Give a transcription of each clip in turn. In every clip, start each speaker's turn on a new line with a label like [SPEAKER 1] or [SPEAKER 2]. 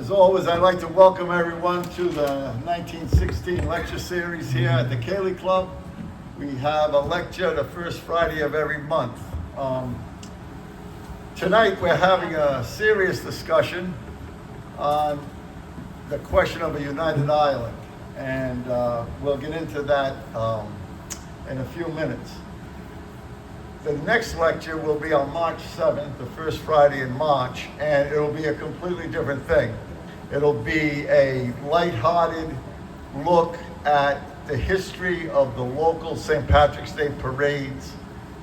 [SPEAKER 1] As always, I'd like to welcome everyone to the 1916 lecture series here at the Cayley Club. We have a lecture the first Friday of every month. Tonight we're having a serious discussion on the question of a united Ireland, and we'll get into that in a few minutes. The next lecture will be on March 7th, the first Friday in March, and it'll be a completely different thing. It'll be a lighthearted look at the history of the local St. Patrick's Day parades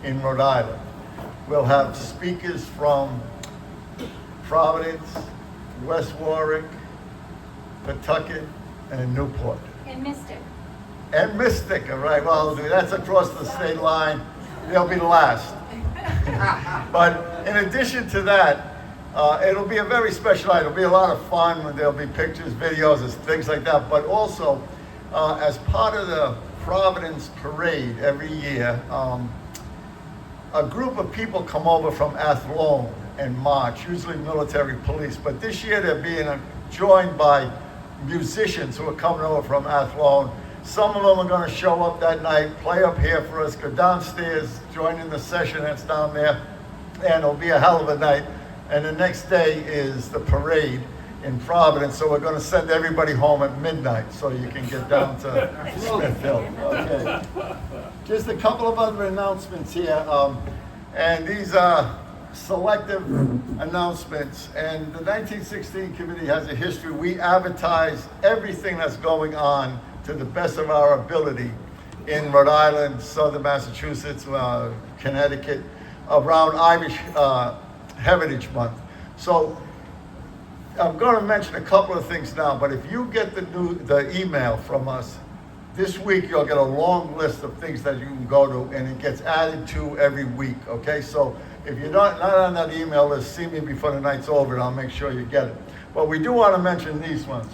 [SPEAKER 1] in Rhode Island. We'll have speakers from Providence, West Warwick, Pawtucket, and Newport.
[SPEAKER 2] And Mystic.
[SPEAKER 1] And Mystic, all right, well, that's across the state line. They'll be last. But in addition to that, it'll be a very special night. It'll be a lot of fun. There'll be pictures, videos, and things like that. But also, as part of the Providence Parade every year, a group of people come over from Athlone and march, usually military police. But this year they're being joined by musicians who are coming over from Athlone. Some of them are going to show up that night, play up here for us, go downstairs, join in the session that's down there, and it'll be a hell of a night. And the next day is the parade in Providence, so we're going to send everybody home at midnight so you can get down to Smithfield. Okay. Just a couple of other announcements here, and these are selective announcements. And the 1916 committee has a history. We advertise everything that's going on to the best of our ability in Rhode Island, Southern Massachusetts, Connecticut, around Irish Heritage Month. So I'm going to mention a couple of things now, but if you get the email from us, this week you'll get a long list of things that you can go to, and it gets added to every week, okay? So if you're not on that email list, see me before the night's over and I'll make sure you get it. But we do want to mention these ones.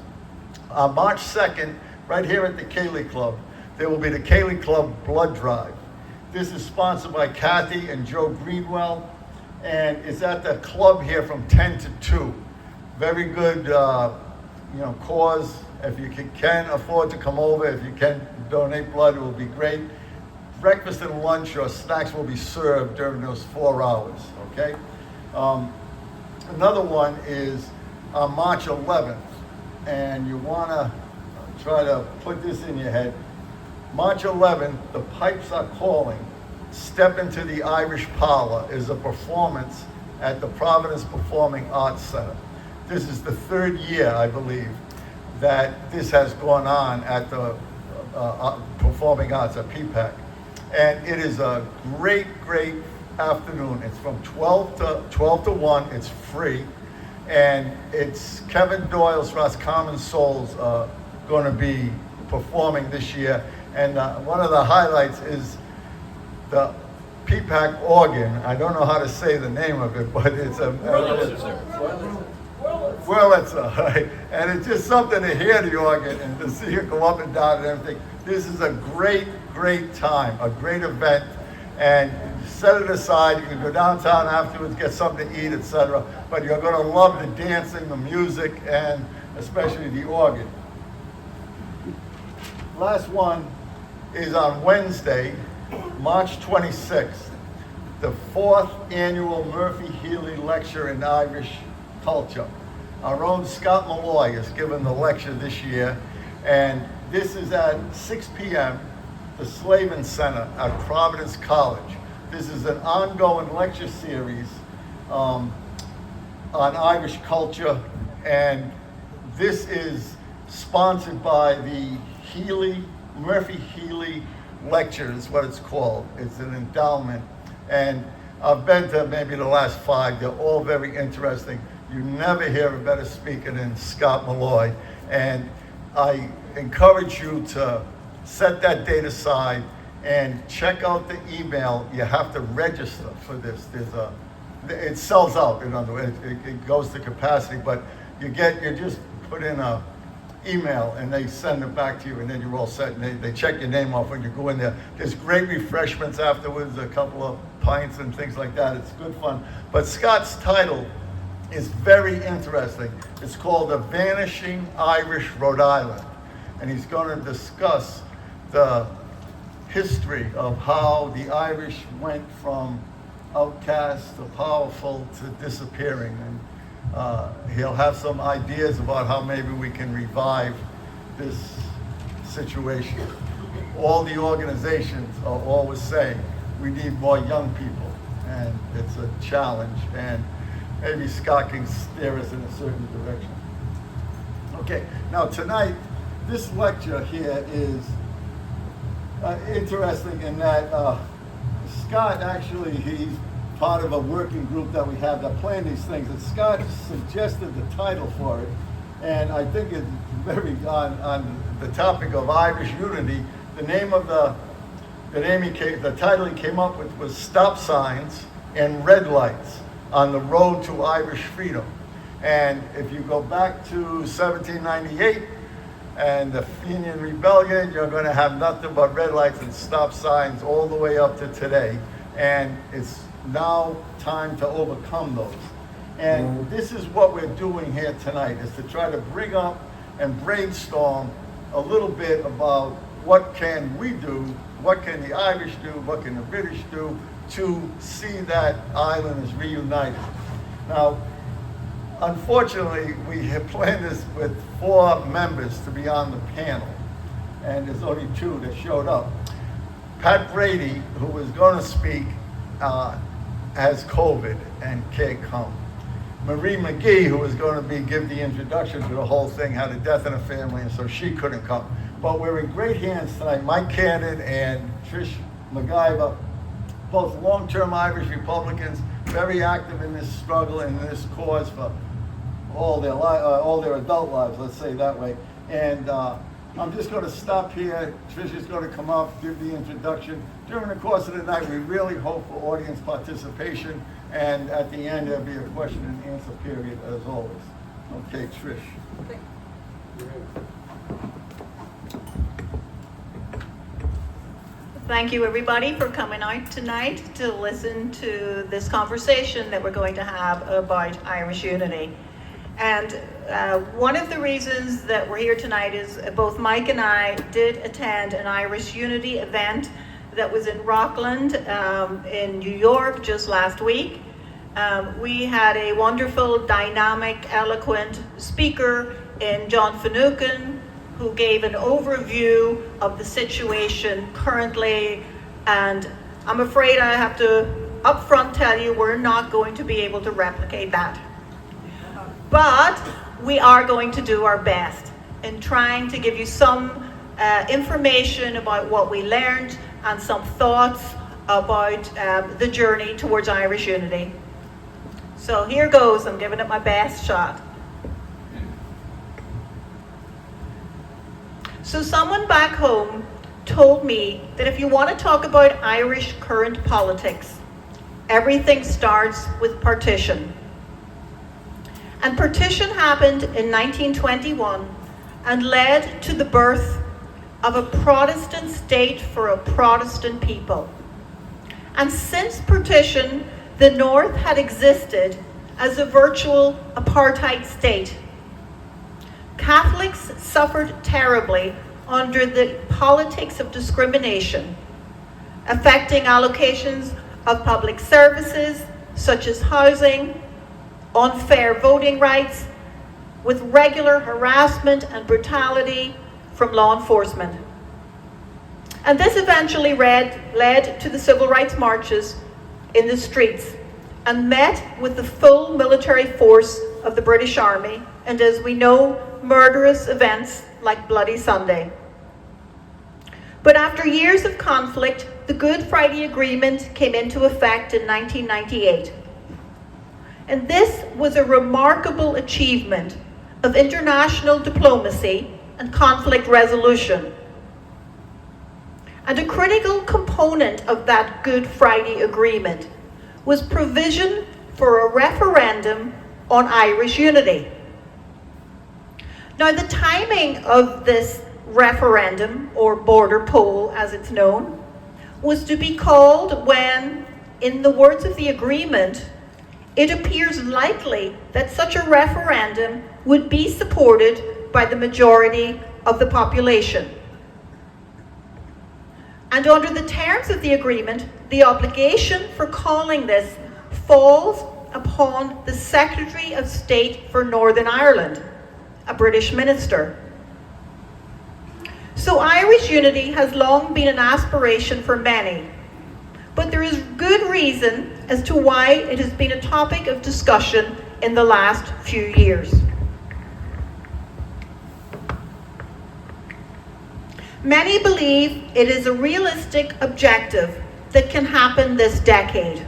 [SPEAKER 1] On March 2nd, right here at the Cayley Club, there will be the Cayley Club Blood Drive. This is sponsored by Kathy and Joe Greenwell, and it's at the club here from 10 to 2. Very good, cause. If you can afford to come over, if you can donate blood, it will be great. Breakfast and lunch or snacks will be served during those 4 hours, okay? Another one is on March 11th, and you want to try to put this in your head. March 11th, The Pipes Are Calling. Step into the Irish Parlor is a performance at the Providence Performing Arts Center. This is the 3rd year, I believe, that this has gone on at the Performing Arts at PPAC. And it is a great, great afternoon. It's from 12 to 1. It's free. And it's Kevin Doyle's Roscommon Souls going to be performing this year. And one of the highlights is the PPAC organ. I don't know how to say the name of it, but it's a Wurlitzer, right? And it's just something to hear the organ and to see it go up and down and everything. This is a great, great time, a great event. And set it aside. You can go downtown afterwards, get something to eat, etc. But you're going to love the dancing, the music, and especially the organ. Last one is on Wednesday, March 26th, the 4th annual Murphy Healy Lecture in Irish Culture. Our own Scott Malloy is giving the lecture this year, and this is at 6 p.m., the Slavin Center at Providence College. This is an ongoing lecture series on Irish culture, and this is sponsored by the Murphy Healy Lectures, what it's called. It's an endowment, and I've been to maybe the last 5. They're all very interesting. You never hear a better speaker than Scott Malloy, and I encourage you to set that date aside and check out the email. You have to register for this. It sells out, in other words, it goes to capacity, but you just put in a email and they send it back to you, and then you're all set, and they check your name off when you go in there. There's great refreshments afterwards, a couple of pints and things like that. It's good fun. But Scott's title is very interesting. It's called The Vanishing Irish Rhode Island. And he's going to discuss the history of how the Irish went from outcast to powerful to disappearing. And he'll have some ideas about how maybe we can revive this situation. All the organizations are always saying we need more young people, and it's a challenge, and maybe Scott can steer us in a certain direction. Okay, now tonight, this lecture here is interesting in that Scott actually, he's part of a working group that we have that plan these things, and Scott suggested the title for it, and I think it's very on the topic of Irish unity. The title he came up with was Stop Signs and Red Lights on the Road to Irish Freedom. And if you go back to 1798 and the Fenian Rebellion, you're going to have nothing but red lights and stop signs all the way up to today. And it's now time to overcome those. And this is what we're doing here tonight, is to try to bring up and brainstorm a little bit about what can we do, what can the Irish do, what can the British do to see that island is reunited. Now, unfortunately, we have planned this with 4 members to be on the panel, and there's only 2 that showed up. Pat Brady, who was going to speak, has COVID and can't come. Marie McGee, who was going to give the introduction to the whole thing, had a death in her family, and so she couldn't come. But we're in great hands tonight. Mike Cannon and Tricia McIvor, both long-term Irish Republicans, very active in this struggle and in this cause for all their adult lives, let's say that way. And I'm just going to stop here. Tricia's going to come up, give the introduction. During the course of the night, we really hope for audience participation, and at the end, there'll be a question and answer period as always. Okay, Trish.
[SPEAKER 2] Okay. Thank you, everybody, for coming out tonight to listen to this conversation that we're going to have about Irish unity. And one of the reasons that we're here tonight is both Mike and I did attend an Irish unity event that was in Rockland in New York just last week. We had a wonderful, dynamic, eloquent speaker in John Finucane, who gave an overview of the situation currently, and I'm afraid I have to upfront tell you we're not going to be able to replicate that. But we are going to do our best in trying to give you some information about what we learned and some thoughts about the journey towards Irish unity. So here goes, I'm giving it my best shot. So someone back home told me that if you want to talk about Irish current politics, everything starts with partition. And partition happened in 1921 and led to the birth of a Protestant state for a Protestant people. And since partition, the North had existed as a virtual apartheid state. Catholics suffered terribly under the politics of discrimination, affecting allocations of public services such as housing, unfair voting rights, with regular harassment and brutality from law enforcement. And this eventually led to the civil rights marches in the streets and met with the full military force of the British Army, and as we know, murderous events like Bloody Sunday. But after years of conflict, the Good Friday Agreement came into effect in 1998. And this was a remarkable achievement of international diplomacy and conflict resolution. And a critical component of that Good Friday Agreement was provision for a referendum on Irish unity. Now, the timing of this referendum, or border poll as it's known, was to be called when, in the words of the agreement, it appears likely that such a referendum would be supported by the majority of the population. And under the terms of the agreement, the obligation for calling this falls upon the Secretary of State for Northern Ireland, a British minister. So Irish unity has long been an aspiration for many, but there is good reason as to why it has been a topic of discussion in the last few years. Many believe it is a realistic objective that can happen this decade.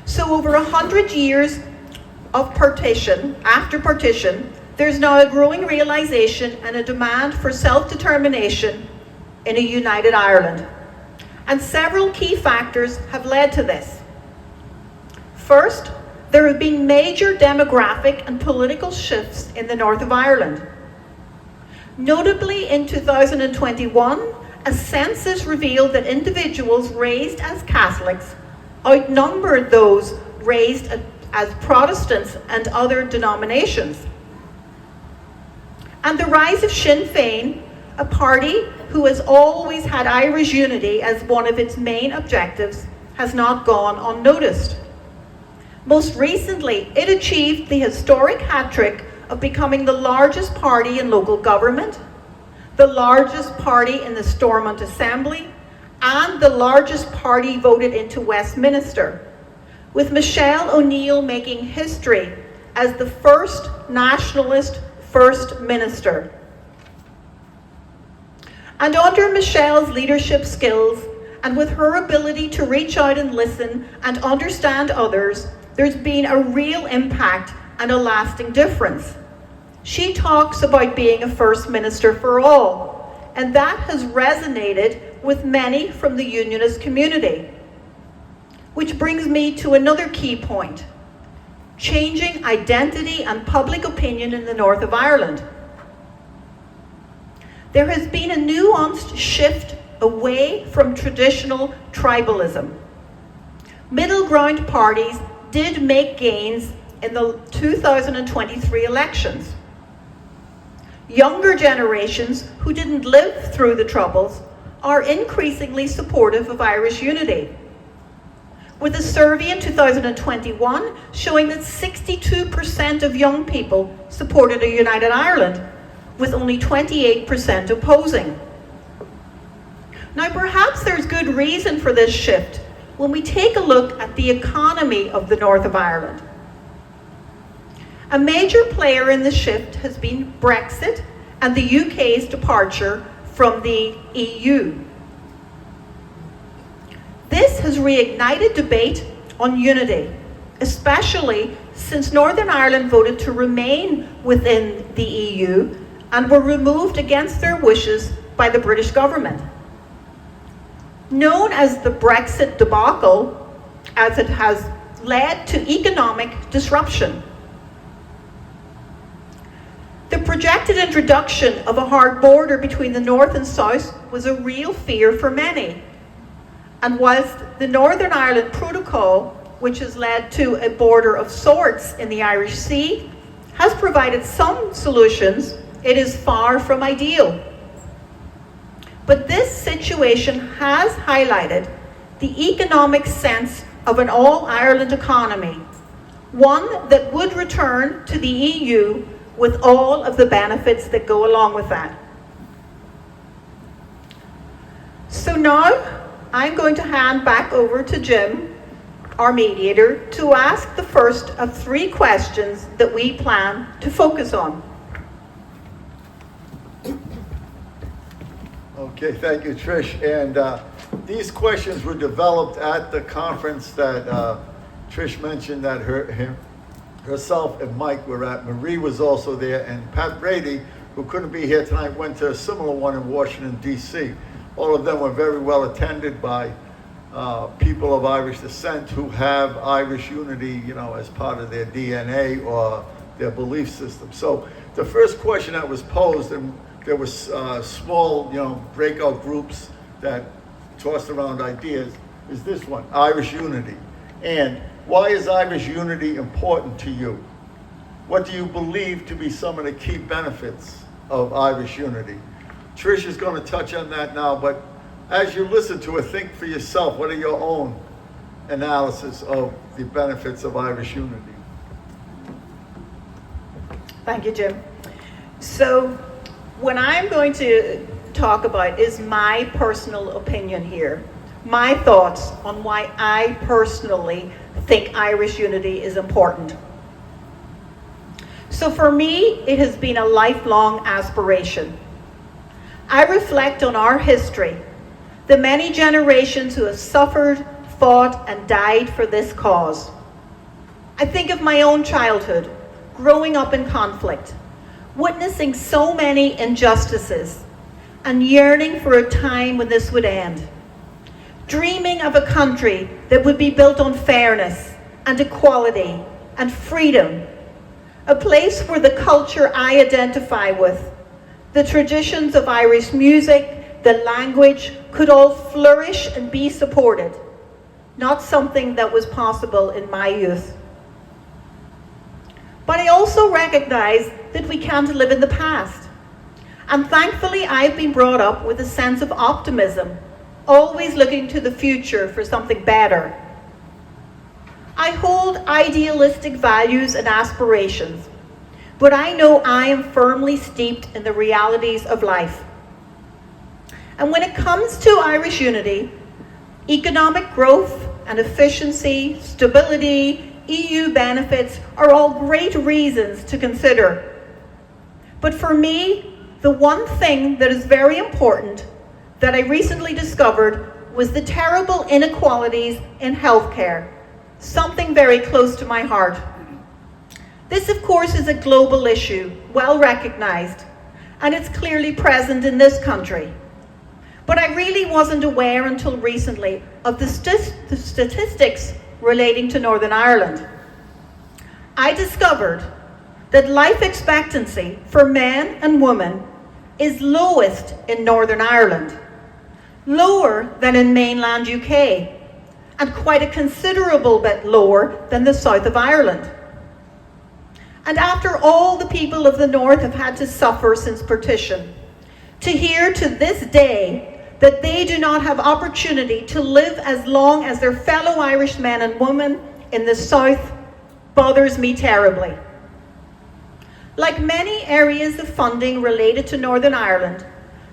[SPEAKER 2] So over 100 years of after partition, there's now a growing realization and a demand for self-determination in a united Ireland. And several key factors have led to this. First, there have been major demographic and political shifts in the north of Ireland. Notably, in 2021, a census revealed that individuals raised as Catholics outnumbered those raised as Protestants and other denominations. And the rise of Sinn Féin, a party who has always had Irish unity as one of its main objectives, has not gone unnoticed. Most recently, it achieved the historic hat-trick of becoming the largest party in local government, the largest party in the Stormont Assembly, and the largest party voted into Westminster, with Michelle O'Neill making history as the first nationalist First Minister. And under Michelle's leadership skills, and with her ability to reach out and listen and understand others, there's been a real impact and a lasting difference. She talks about being a First Minister for all, and that has resonated with many from the Unionist community. Which brings me to another key point: changing identity and public opinion in the north of Ireland. There has been a nuanced shift away from traditional tribalism. Middle ground parties did make gains in the 2023 elections. Younger generations who didn't live through the Troubles are increasingly supportive of Irish unity, with a survey in 2021 showing that 62% of young people supported a united Ireland, with only 28% opposing. Now, perhaps there's good reason for this shift when we take a look at the economy of the north of Ireland. A major player in the shift has been Brexit and the UK's departure from the EU. This has reignited debate on unity, especially since Northern Ireland voted to remain within the EU and were removed against their wishes by the British government. Known as the Brexit debacle, as it has led to economic disruption. The projected introduction of a hard border between the north and south was a real fear for many. And whilst the Northern Ireland Protocol, which has led to a border of sorts in the Irish Sea, has provided some solutions, it is far from ideal. But this situation has highlighted the economic sense of an all-Ireland economy, one that would return to the EU with all of the benefits that go along with that. So now, I'm going to hand back over to Jim, our mediator, to ask the first of 3 questions that we plan to focus on.
[SPEAKER 1] Okay, thank you, Trish. And these questions were developed at the conference that Trish mentioned that herself and Mike were at. Marie was also there, and Pat Brady, who couldn't be here tonight, went to a similar one in Washington, D.C. All of them were very well attended by people of Irish descent who have Irish unity, as part of their DNA or their belief system. So the first question that was posed, and there was small, breakout groups that tossed around ideas, is this one: Irish unity. And Why is Irish unity important to you? What do you believe to be some of the key benefits of Irish unity? Tricia's going to touch on that now, but as you listen to it, think for yourself, what are your own analysis of the benefits of Irish unity?
[SPEAKER 2] Thank you, Jim. So what I'm going to talk about is my personal opinion here, my thoughts on why I personally think Irish unity is important. So for me, it has been a lifelong aspiration. I reflect on our history, the many generations who have suffered, fought, and died for this cause. I think of my own childhood, growing up in conflict, witnessing so many injustices, and yearning for a time when this would end. Dreaming of a country that would be built on fairness and equality and freedom. A place where the culture I identify with, the traditions of Irish music, the language, could all flourish and be supported. Not something that was possible in my youth. But I also recognize that we can't live in the past. And thankfully, I've been brought up with a sense of optimism, always looking to the future for something better. I hold idealistic values and aspirations, but I know I am firmly steeped in the realities of life. And when it comes to Irish unity, economic growth and efficiency, stability, EU benefits are all great reasons to consider. But for me, the one thing that is very important that I recently discovered was the terrible inequalities in healthcare, something very close to my heart. This, of course, is a global issue, well recognized, and it's clearly present in this country. But I really wasn't aware until recently of the statistics relating to Northern Ireland. I discovered that life expectancy for men and women is lowest in Northern Ireland, lower than in mainland UK, and quite a considerable bit lower than the south of Ireland. And after all the people of the north have had to suffer since partition, to hear to this day that they do not have opportunity to live as long as their fellow Irish men and women in the south bothers me terribly. Like many areas of funding related to Northern Ireland,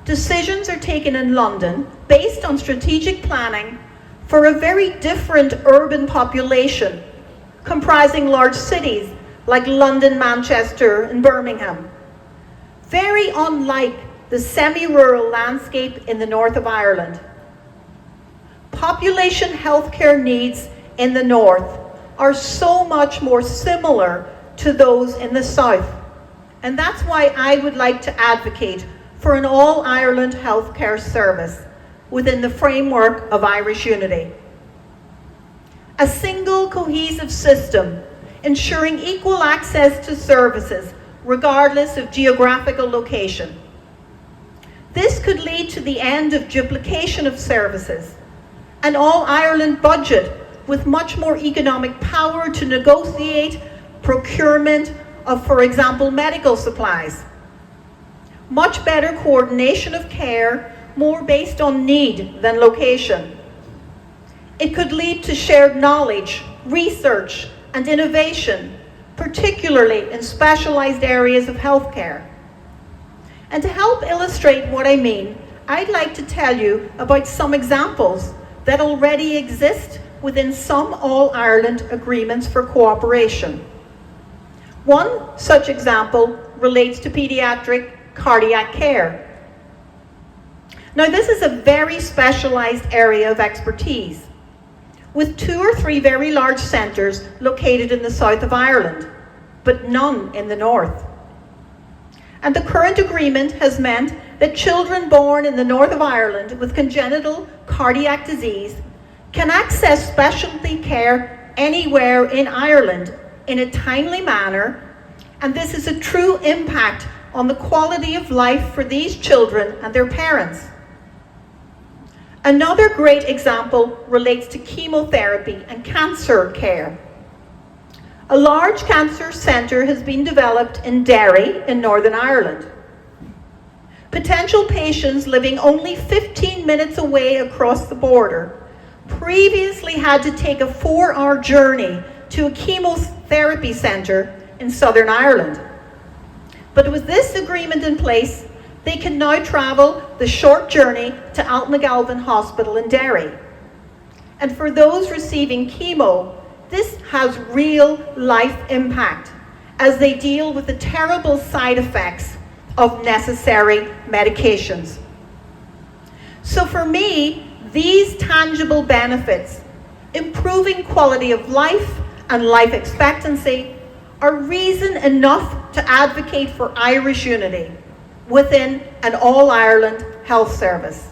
[SPEAKER 2] decisions are taken in London based on strategic planning for a very different urban population, comprising large cities like London, Manchester, and Birmingham. Very unlike the semi-rural landscape in the north of Ireland. Population healthcare needs in the north are so much more similar to those in the south. And that's why I would like to advocate for an all-Ireland healthcare service within the framework of Irish unity. A single cohesive system ensuring equal access to services regardless of geographical location. This could lead to the end of duplication of services, an all-Ireland budget with much more economic power to negotiate procurement of, for example, medical supplies. Much better coordination of care, more based on need than location. It could lead to shared knowledge, research, and innovation, particularly in specialized areas of healthcare. And to help illustrate what I mean, I'd like to tell you about some examples that already exist within some All-Ireland agreements for cooperation. One such example relates to paediatric cardiac care. Now, this is a very specialized area of expertise, with 2 or 3 very large centres located in the south of Ireland, but none in the north. And the current agreement has meant that children born in the north of Ireland with congenital cardiac disease can access specialty care anywhere in Ireland in a timely manner, and this is a true impact on the quality of life for these children and their parents. Another great example relates to chemotherapy and cancer care. A large cancer centre has been developed in Derry in Northern Ireland. Potential patients living only 15 minutes away across the border previously had to take a 4-hour journey to a chemotherapy centre in Southern Ireland. But with this agreement in place, they can now travel the short journey to McIvor Hospital in Derry. And for those receiving chemo, this has real life impact as they deal with the terrible side effects of necessary medications. So for me, these tangible benefits, improving quality of life and life expectancy, are reason enough to advocate for Irish unity within an all-Ireland health service.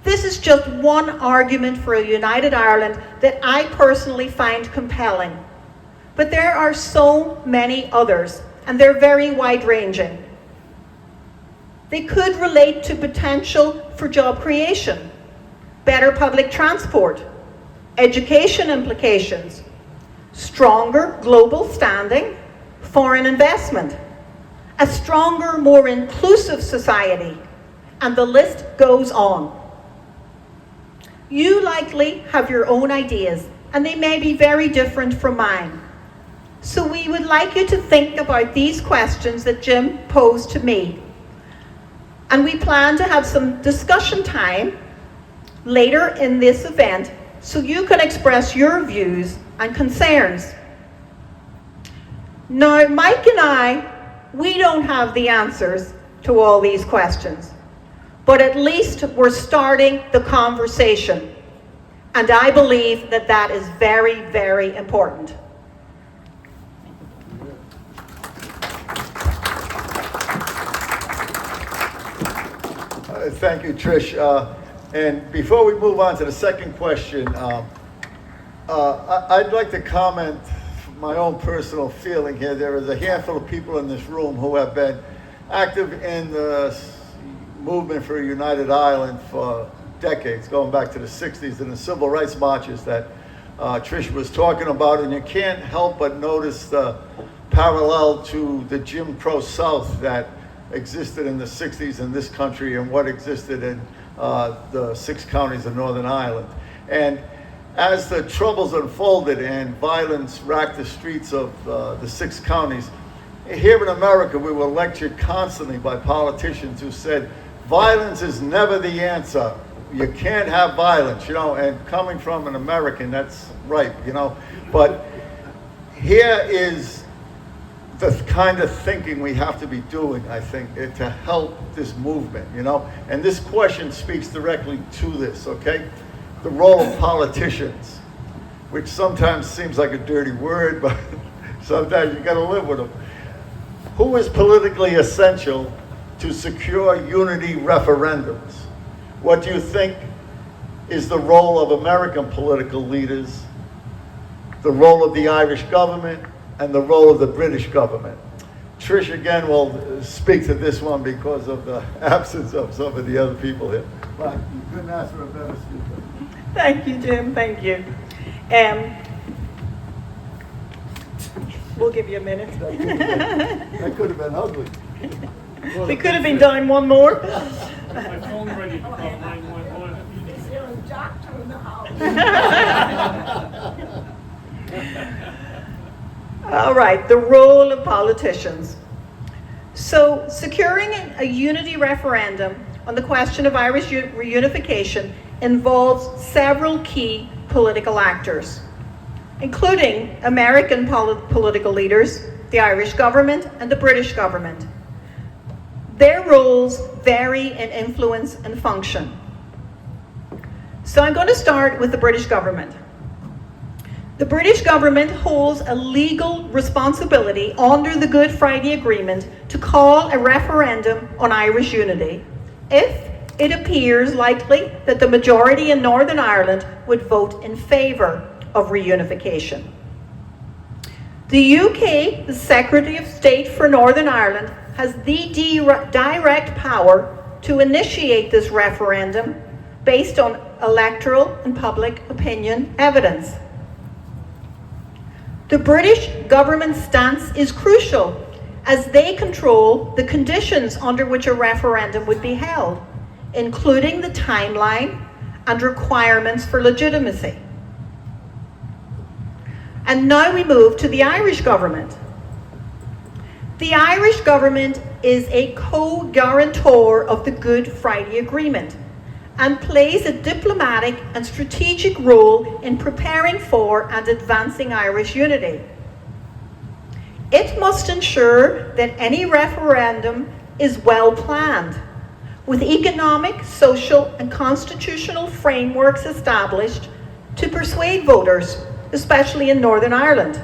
[SPEAKER 2] This is just one argument for a united Ireland that I personally find compelling. But there are so many others, and they're very wide-ranging. They could relate to potential for job creation, better public transport, education implications, stronger global standing, foreign investment, a stronger, more inclusive society, and the list goes on. You likely have your own ideas, and they may be very different from mine. So we would like you to think about these questions that Jim posed to me. And we plan to have some discussion time later in this event so you can express your views and concerns. Now, Mike and I, we don't have the answers to all these questions, but at least we're starting the conversation. And I believe that that is very, very important.
[SPEAKER 1] Thank you, Trish. And before we move on to the second question, I'd like to comment my own personal feeling here. There is a handful of people in this room who have been active in the movement for a united Ireland for decades, going back to the 60s and the civil rights marches that Trish was talking about, and you can't help but notice the parallel to the Jim Crow South that existed in the 60s in this country and what existed in the 6 counties of Northern Ireland. And as the troubles unfolded and violence racked the streets of the 6 counties, here in America we were lectured constantly by politicians who said, violence is never the answer. You can't have violence, and coming from an American, that's right, But here is the kind of thinking we have to be doing, I think, to help this movement, And this question speaks directly to this, okay? The role of politicians, which sometimes seems like a dirty word, but sometimes you gotta live with them. Who is politically essential to secure unity referendums? What do you think is the role of American political leaders, the role of the Irish government, and the role of the British government? Trish, again, will speak to this one because of the absence of some of the other people here. But you couldn't ask for a better speaker.
[SPEAKER 2] Thank you, Jim. Thank you. We'll give you a minute.
[SPEAKER 1] That could have been ugly.
[SPEAKER 2] We could have been doing one more.
[SPEAKER 3] My phone ready to call 911.
[SPEAKER 4] Is there a doctor in the house?
[SPEAKER 2] All right, the role of politicians. So, securing a unity referendum on the question of Irish reunification involves several key political actors, including American political leaders, the Irish government, and the British government. Their roles vary in influence and function. So I'm going to start with the British government. The British government holds a legal responsibility under the Good Friday Agreement to call a referendum on Irish unity if it appears likely that the majority in Northern Ireland would vote in favour of reunification. The UK, the Secretary of State for Northern Ireland, has the direct power to initiate this referendum based on electoral and public opinion evidence. The British government's stance is crucial as they control the conditions under which a referendum would be held, including the timeline and requirements for legitimacy. And now we move to the Irish government. The Irish government is a co-guarantor of the Good Friday Agreement and plays a diplomatic and strategic role in preparing for and advancing Irish unity. It must ensure that any referendum is well planned, with economic, social, and constitutional frameworks established to persuade voters, especially in Northern Ireland.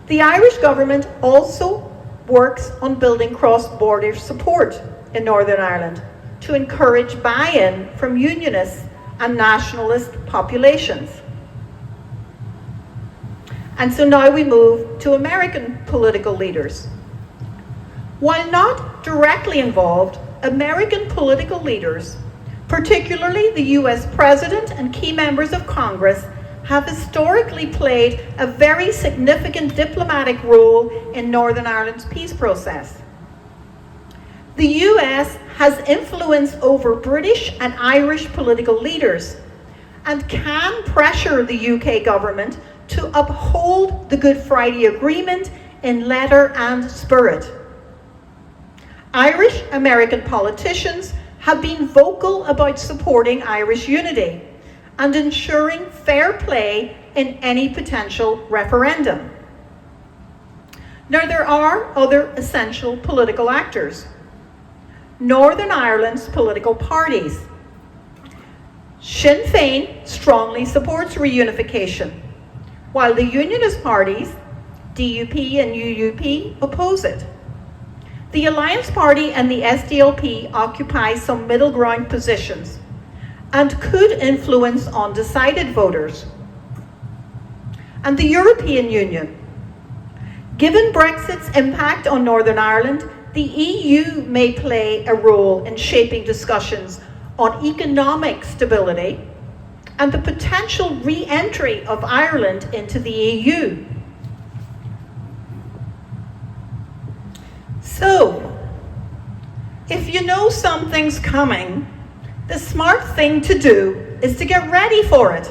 [SPEAKER 2] The Irish government also works on building cross-border support in Northern Ireland to encourage buy-in from unionists and nationalist populations. And so now we move to American political leaders. While not directly involved, American political leaders, particularly the US President and key members of Congress, have historically played a very significant diplomatic role in Northern Ireland's peace process. The US has influence over British and Irish political leaders and can pressure the UK government to uphold the Good Friday Agreement in letter and spirit. Irish American politicians have been vocal about supporting Irish unity and ensuring fair play in any potential referendum. Now, there are other essential political actors. Northern Ireland's political parties. Sinn Féin strongly supports reunification, while the unionist parties, DUP and UUP, oppose it. The Alliance Party and the SDLP occupy some middle ground positions and could influence undecided voters. And the European Union. Given Brexit's impact on Northern Ireland, the EU may play a role in shaping discussions on economic stability and the potential re-entry of Ireland into the EU. So, if you know something's coming, the smart thing to do is to get ready for it.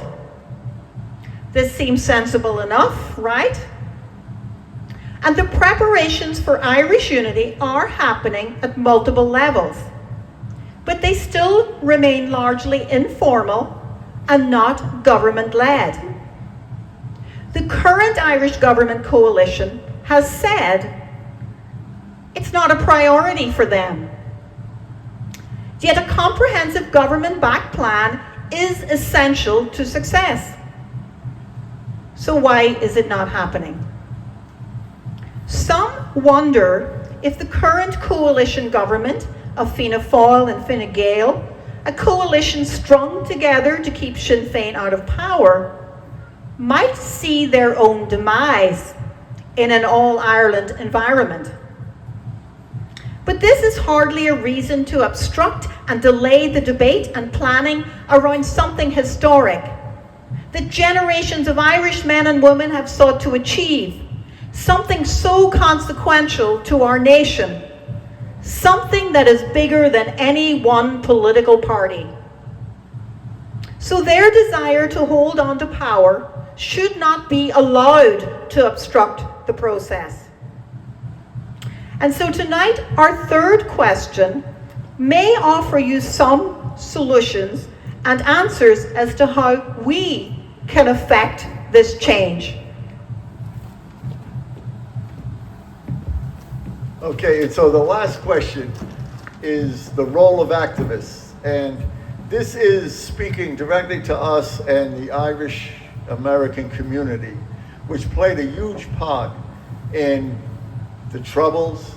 [SPEAKER 2] This seems sensible enough, right? And the preparations for Irish unity are happening at multiple levels, but they still remain largely informal and not government-led. The current Irish government coalition has said it's not a priority for them. Yet a comprehensive government-backed plan is essential to success. So why is it not happening? Some wonder if the current coalition government of Fianna Fáil and Fine Gael, a coalition strung together to keep Sinn Féin out of power, might see their own demise in an all-Ireland environment. But this is hardly a reason to obstruct and delay the debate and planning around something historic that generations of Irish men and women have sought to achieve, something so consequential to our nation, something that is bigger than any one political party. So their desire to hold on to power should not be allowed to obstruct the process. And so tonight, our third question may offer you some solutions and answers as to how we can affect this change.
[SPEAKER 1] Okay, so the last question is the role of activists. And this is speaking directly to us and the Irish American community, which played a huge part in the Troubles,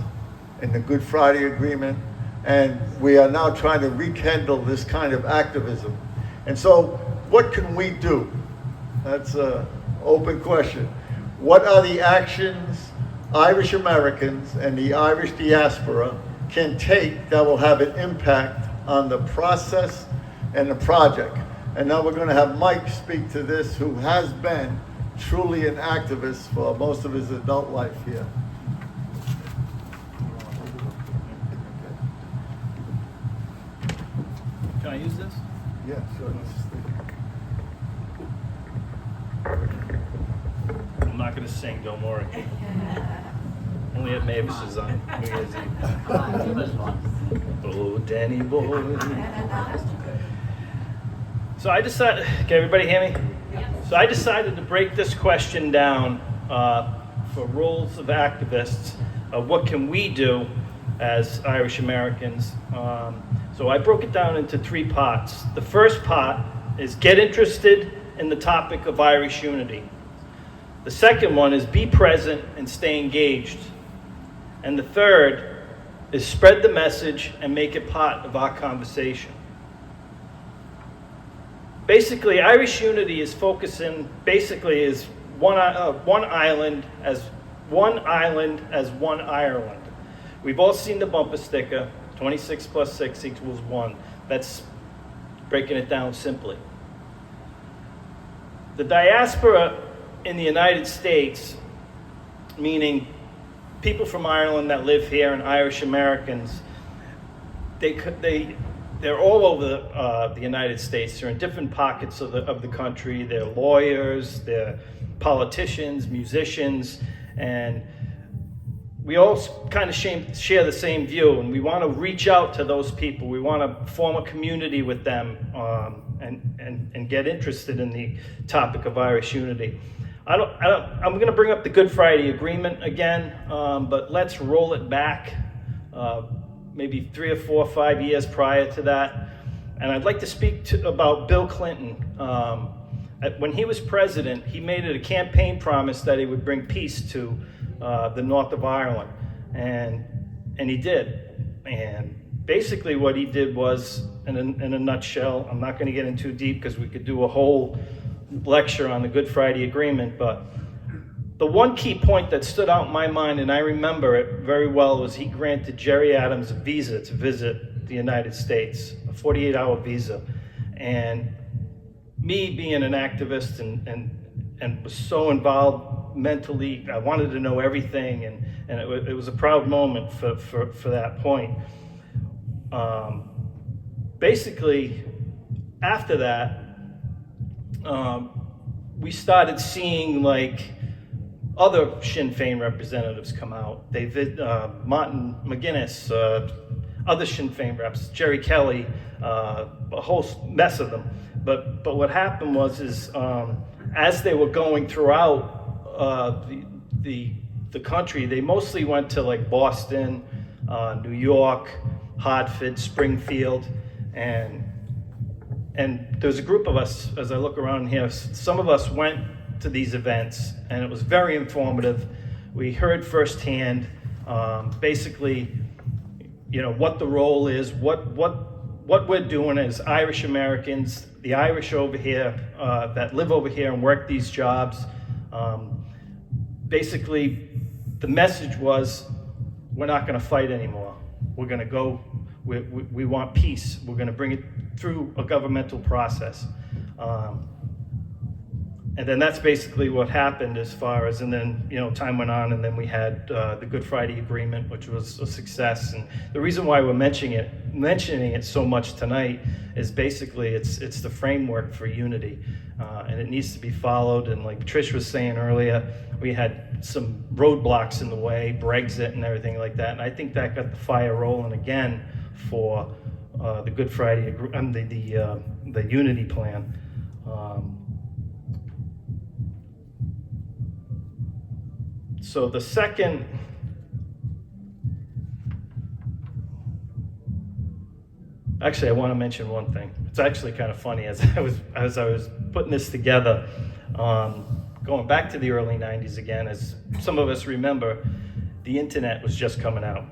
[SPEAKER 1] in the Good Friday Agreement, and we are now trying to rekindle this kind of activism. And so, what can we do? That's an open question. What are the actions Irish Americans and the Irish diaspora can take that will have an impact on the process and the project. And now we're going to have Mike speak to this, who has been truly an activist for most of his adult life here.
[SPEAKER 5] Can I use this?
[SPEAKER 1] Yeah, sure.
[SPEAKER 5] I'm not gonna sing, don't worry. Only at Mavis's on New Year's Eve. Oh, Danny boy. So I decided, can everybody hear me? So I decided to break this question down for roles of activists, of what can we do as Irish Americans. So I broke it down into 3 parts. The first part is get interested in the topic of Irish unity. The second one is be present and stay engaged. And the third is spread the message and make it part of our conversation. Basically, Irish unity is focusing, is one island as one Ireland. We've all seen the bumper sticker, 26 plus 6 equals 1. That's breaking it down simply. The diaspora in the United States, meaning people from Ireland that live here and Irish Americans, they're all over the United States. They're in different pockets of the country. They're lawyers, they're politicians, musicians, and we all kind of share the same view, and we want to reach out to those people. We want to form a community with them and get interested in the topic of Irish unity. I'm going to bring up the Good Friday Agreement again, but let's roll it back maybe 3 or 4 or 5 years prior to that. And I'd like to speak about Bill Clinton. When he was president, he made it a campaign promise that he would bring peace to the north of Ireland, and he did. And basically what he did was, in a nutshell, I'm not going to get in too deep because we could do a whole lecture on the Good Friday Agreement, but the one key point that stood out in my mind, and I remember it very well, was he granted Jerry Adams a visa to visit the United States, a 48-hour visa. And me being an activist and was so involved mentally, I wanted to know everything, and it was a proud moment for that point. Basically, after that, we started seeing like other Sinn Féin representatives come out. Martin McGuinness, other Sinn Féin reps, Jerry Kelly, a whole mess of them. But what happened was as they were going throughout the country, they mostly went to like Boston, New York, Hartford, Springfield, and there's a group of us, as I look around here, some of us went to these events, and it was very informative. We heard firsthand, basically, what the role is, what we're doing as Irish Americans, the Irish over here that live over here and work these jobs. Basically, the message was, we're not going to fight anymore. We're going to go. We want peace. We're going to bring it through a governmental process. And then that's basically what happened as far as, and then, time went on, and then we had the Good Friday Agreement, which was a success. And the reason why we're mentioning it so much tonight is basically it's the framework for unity, and it needs to be followed. And like Tricia was saying earlier, we had some roadblocks in the way, Brexit and everything like that. And I think that got the fire rolling again for the Good Friday, the unity plan. So the second, actually I want to mention one thing. It's actually kind of funny as I was putting this together, going back to the early 90s again, as some of us remember, the internet was just coming out.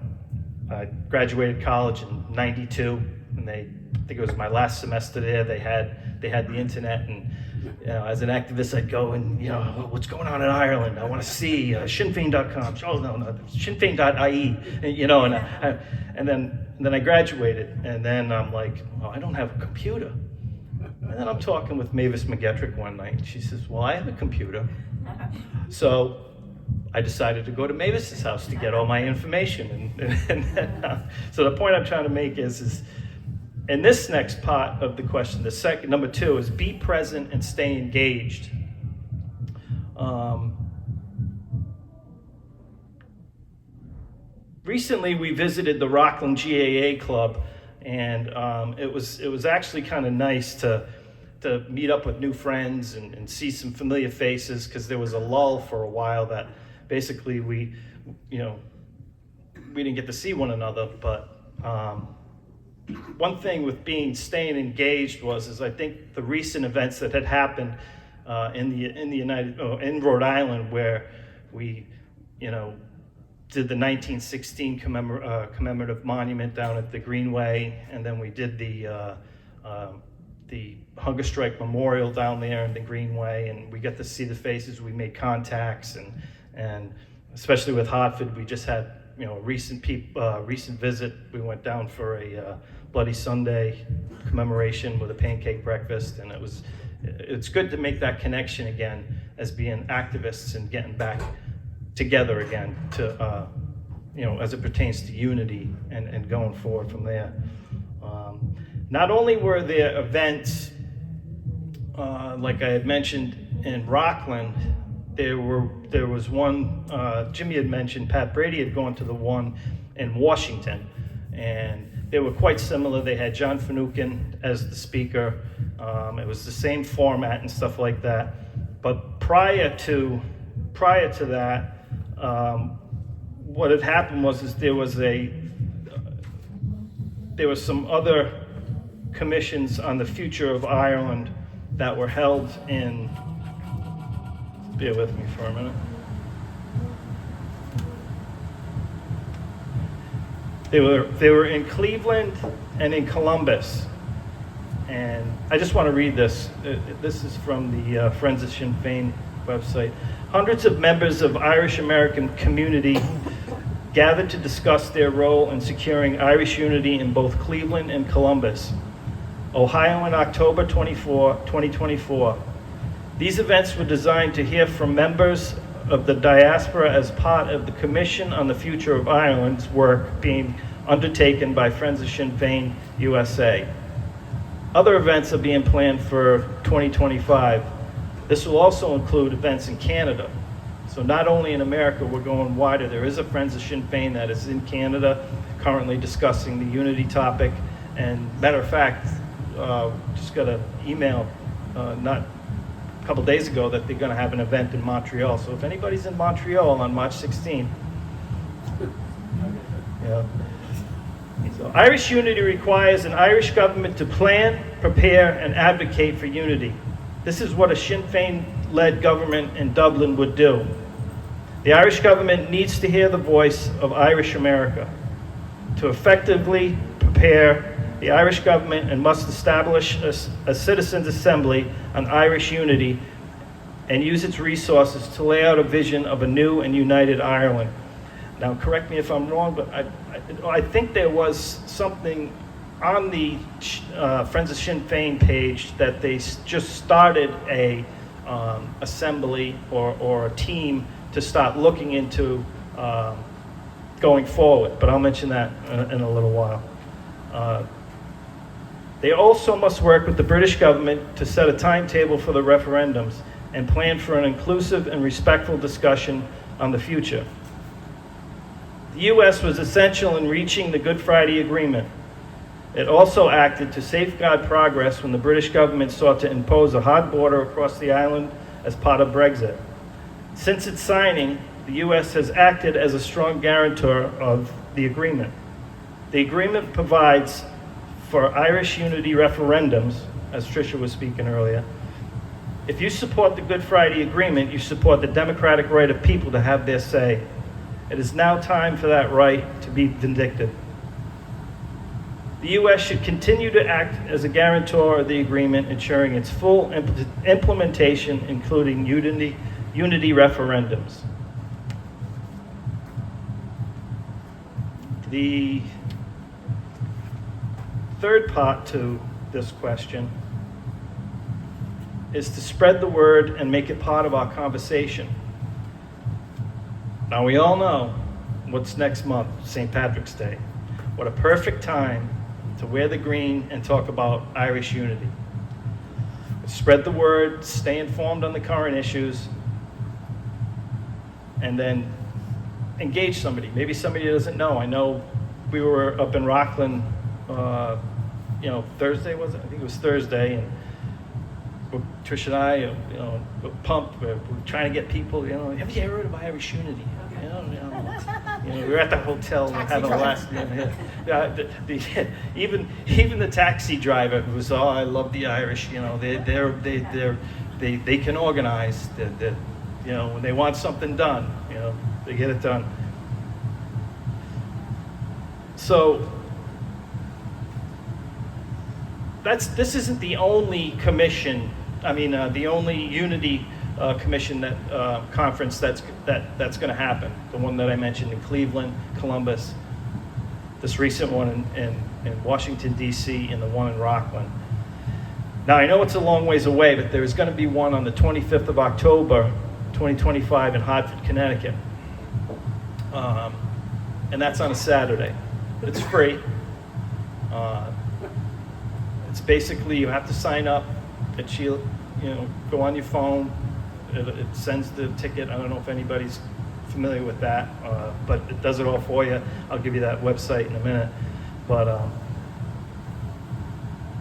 [SPEAKER 5] I graduated college in 92, and I think it was my last semester there, they had the internet, and as an activist, I'd go and, what's going on in Ireland? I want to see SinnFein.com. Oh, no, SinnFein.ie, and then I graduated, and then I'm like, I don't have a computer. And then I'm talking with Mavis McGettrick one night, and she says, well, I have a computer. So I decided to go to Mavis's house to get all my information. So the point I'm trying to make is in this next part of the question, the second, number 2, is be present and stay engaged. Recently, we visited the Rockland GAA Club, and it was actually kind of nice to meet up with new friends and see some familiar faces, because there was a lull for a while that basically we didn't get to see one another. But one thing with staying engaged is I think the recent events that had happened in Rhode Island, where we did the 1916 commemorative monument down at the Greenway, and then we did the Hunger Strike Memorial down there in the Greenway, and we got to see the faces, we made contacts, and especially with Hartford, we just had a recent visit. We went down for a Bloody Sunday commemoration with a pancake breakfast, and it's good to make that connection again as being activists and getting back together again to as it pertains to unity and going forward from there. Not only were there events like I had mentioned in Rockland, there was one Jimmy had mentioned. Pat Brady had gone to the one in Washington, and they were quite similar. They had John Finucane as the speaker. It was the same format and stuff like that. But prior to that, what had happened was there was some other commissions on the future of Ireland that were held in. Bear with me for a minute. They were in Cleveland and in Columbus, and I just want to read this. This is from the Friends of Sinn Féin website. Hundreds of members of Irish American community gathered to discuss their role in securing Irish unity in both Cleveland and Columbus, Ohio, in October 2024. These events were designed to hear from members of the diaspora as part of the Commission on the Future of Ireland's work being undertaken by Friends of Sinn Féin USA. Other events are being planned for 2025. This will also include events in Canada. So not only in America, we're going wider. There is a Friends of Sinn Féin that is in Canada currently discussing the unity topic. And matter of fact, just got an email not a couple days ago that they're going to have an event in Montreal. So if anybody's in Montreal on March 16th, So Irish unity requires an Irish government to plan, prepare, and advocate for unity. This is what a Sinn Féin-led government in Dublin would do. The Irish government needs to hear the voice of Irish America. To effectively prepare the Irish government and must establish a citizens' assembly on Irish unity and use its resources to lay out a vision of a new and united Ireland. Now, correct me if I'm wrong, but I think there was something on the Friends of Sinn Féin page that they just started a assembly or a team to start looking into going forward, but I'll mention that in a little while. They also must work with the British government to set a timetable for the referendums and plan for an inclusive and respectful discussion on the future. The U.S. was essential in reaching the Good Friday Agreement. It also acted to safeguard progress when the British government sought to impose a hard border across the island as part of Brexit. Since its signing, the U.S. has acted as a strong guarantor of the agreement. The agreement provides for Irish unity referendums, as Tricia was speaking earlier. If you support the Good Friday Agreement, you support the democratic right of people to have their say. It is now time for that right to be vindicated. The U.S. should continue to act as a guarantor of the agreement, ensuring its full implementation, including unity referendums. The third part to this question is to spread the word and make it part of our conversation. Now, we all know what's next month, St. Patrick's Day. What a perfect time to wear the green and talk about Irish unity. Spread the word, stay informed on the current issues, and then engage somebody. Maybe somebody doesn't know. I know we were up in Rockland, Thursday was it? I think it was Thursday, and Tricia and I, we're pumped. We're trying to get people. Have you ever heard of Irish unity? We were at the hotel having a laugh. Even the taxi driver who was, I love the Irish. They can organize. When they want something done, they get it done. So this isn't the only commission. The only unity commission conference that's going to happen. The one that I mentioned in Cleveland, Columbus, this recent one in Washington D.C., and the one in Rockland. Now I know it's a long ways away, but there is going to be one on the 25th of October, 2025, in Hartford, Connecticut, and that's on a Saturday. But it's free. It's basically you have to sign up. Go on your phone. It sends the ticket. I don't know if anybody's familiar with that, but it does it all for you. I'll give you that website in a minute. But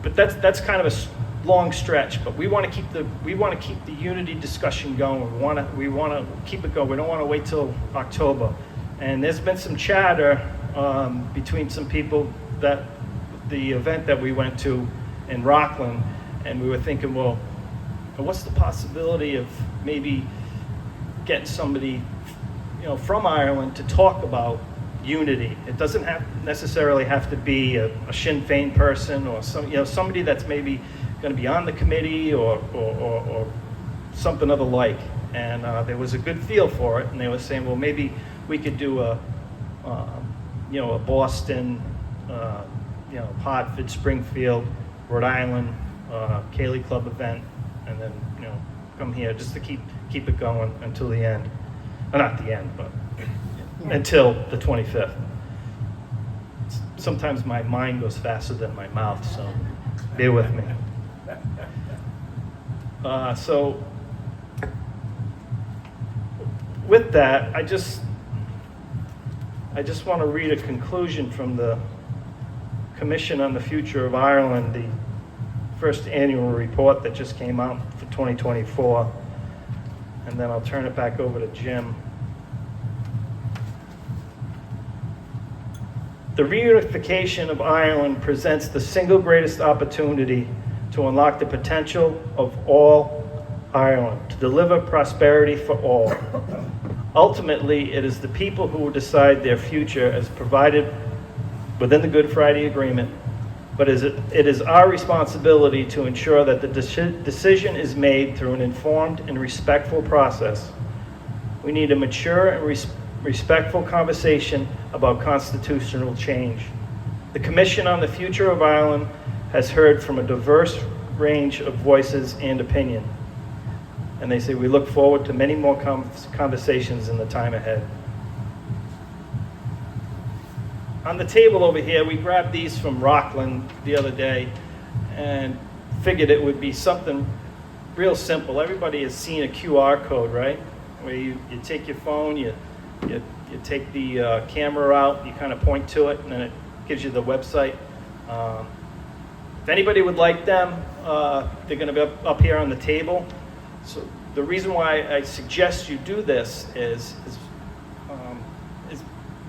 [SPEAKER 5] that's kind of a long stretch. But we want to keep the unity discussion going. We want to keep it going. We don't want to wait till October. And there's been some chatter between some people that the event that we went to in Rockland, and we were thinking, well, what's the possibility of maybe getting somebody, from Ireland to talk about unity? It doesn't necessarily have to be a Sinn Féin person or somebody that's maybe going to be on the committee or something of the like. And there was a good feel for it, and they were saying, well, maybe we could do a Boston, Hartford, Springfield, Rhode Island, Cayley Club event, and then come here just to keep it going until the end. Not the end, but until the 25th. Sometimes my mind goes faster than my mouth, so bear with me. So with that, I just want to read a conclusion from the Commission on the Future of Ireland, the first annual report that just came out for 2024, and then I'll turn it back over to Jim. The reunification of Ireland presents the single greatest opportunity to unlock the potential of all Ireland, to deliver prosperity for all. Ultimately, it is the people who will decide their future as provided within the Good Friday Agreement, but it is our responsibility to ensure that the decision is made through an informed and respectful process. We need a mature and respectful conversation about constitutional change. The Commission on the Future of Ireland has heard from a diverse range of voices and opinion. And they say we look forward to many more conversations in the time ahead. On the table over here, we grabbed these from Rockland the other day and figured it would be something real simple. Everybody has seen a QR code, right? Where you take your phone, you take the camera out, you kind of point to it, and then it gives you the website. If anybody would like them, they're going to be up here on the table. So the reason why I suggest you do this is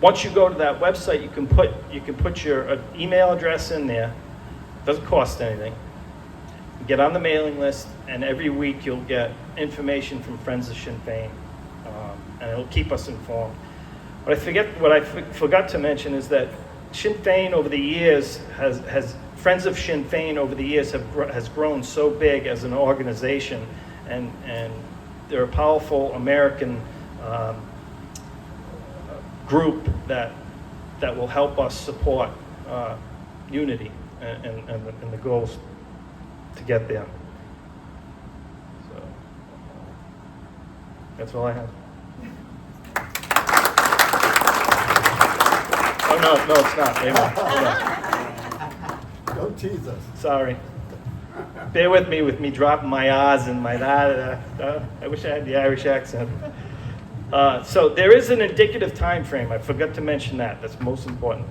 [SPEAKER 5] once you go to that website, you can put your email address in there. It doesn't cost anything. You get on the mailing list, and every week you'll get information from Friends of Sinn Féin, and it'll keep us informed. What I forgot to mention is that Sinn Féin over the years has Friends of Sinn Féin over the years has grown so big as an organization, and they're a powerful American group that will help us support unity and the goals to get there. That's all I have. Oh, no, it's not. Wait a minute.
[SPEAKER 1] Don't tease us.
[SPEAKER 5] Sorry. Bear with me dropping my R's and my da. I wish I had the Irish accent. So there is an indicative time frame. I forgot to mention that. That's most important.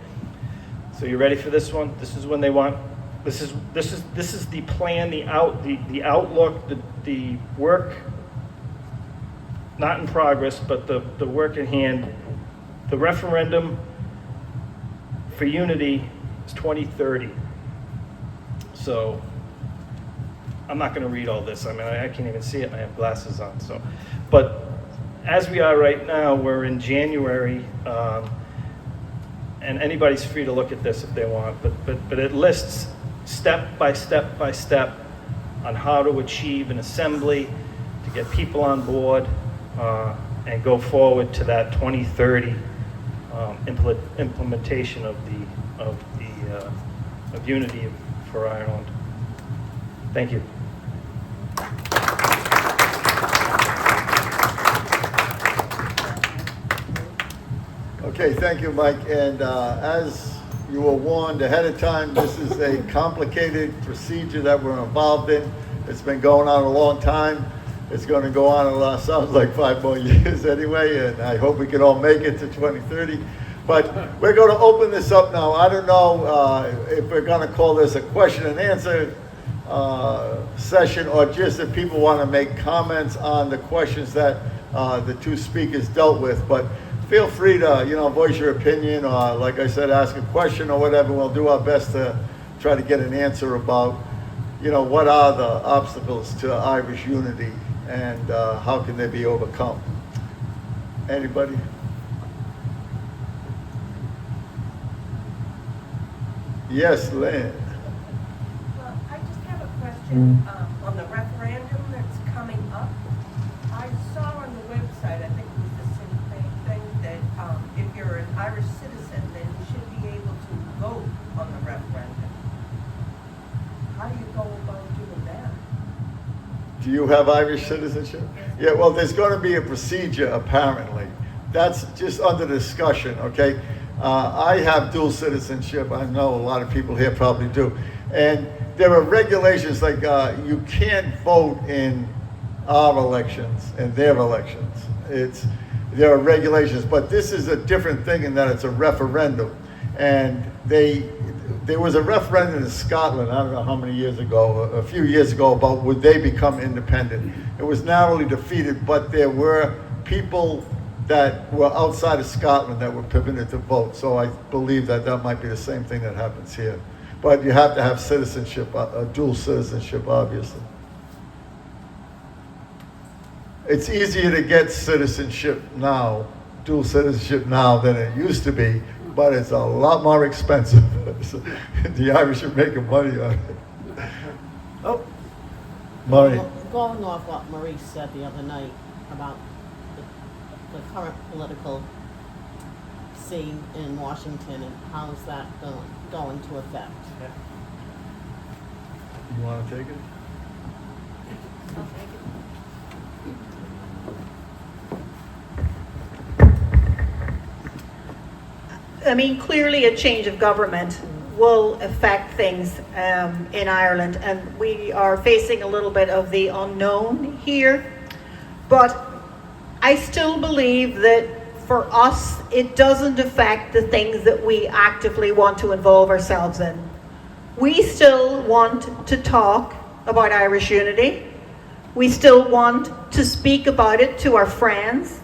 [SPEAKER 5] So you ready for this one? This is when they want. This is the plan, the outlook, the work. Not in progress, but the work at hand. The referendum for unity is 2030. So I'm not going to read all this. I mean, I can't even see it, and I have glasses on. So, but as we are right now, we're in January, and anybody's free to look at this if they want. But it lists step by step by step on how to achieve an assembly, to get people on board, and go forward to that 2030 implementation of unity for Ireland. Thank you.
[SPEAKER 1] Okay, thank you, Mike. And as you were warned ahead of time, this is a complicated procedure that we're involved in. It's been going on a long time. It's going to go on, sounds like 5 more years anyway, and I hope we can all make it to 2030. But we're going to open this up now. I don't know if we're going to call this a question and answer session, or just if people want to make comments on the questions that the two speakers dealt with. But feel free to, voice your opinion, or like I said, ask a question or whatever. We'll do our best to try to get an answer about, what are the obstacles to Irish unity and how can they be overcome? Anybody? Yes, Lynn.
[SPEAKER 4] Well, I just have a question on the referendum that's coming up. I saw on the website, I think it was the same thing, that if you're an Irish citizen, then you should be able to vote on the referendum. How do you go about doing that?
[SPEAKER 1] Do you have Irish citizenship? Yeah, well, there's going to be a procedure, apparently. That's just under discussion, okay? I have dual citizenship. I know a lot of people here probably do. And there are regulations like you can't vote in our elections and their elections. There are regulations, but this is a different thing in that it's a referendum. And there was a referendum in Scotland, I don't know how many years ago, a few years ago, about would they become independent. It was narrowly defeated, but there were people that were outside of Scotland that were permitted to vote. So I believe that might be the same thing that happens here. But you have to have citizenship, a dual citizenship, obviously. It's easier to get citizenship now, dual citizenship now, than it used to be, but it's a lot more expensive. So the Irish are making money on it. Oh, Murray.
[SPEAKER 6] Going off what Maurice said the other night about the current political scene in Washington and how is that going to affect?
[SPEAKER 1] You want to take it?
[SPEAKER 6] I'll take it.
[SPEAKER 2] I mean, clearly a change of government will affect things in Ireland, and we are facing a little bit of the unknown here. But I still believe that for us, it doesn't affect the things that we actively want to involve ourselves in. We still want to talk about Irish unity. We still want to speak about it to our friends.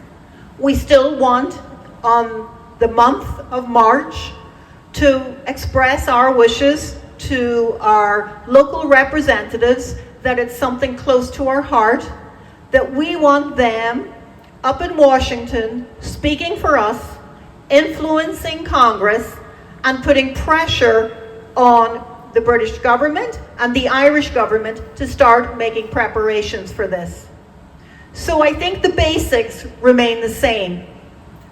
[SPEAKER 2] We still want, on the month of March, to express our wishes to our local representatives that it's something close to our heart, that we want them up in Washington speaking for us, influencing Congress, and putting pressure on the British government and the Irish government to start making preparations for this. So I think the basics remain the same,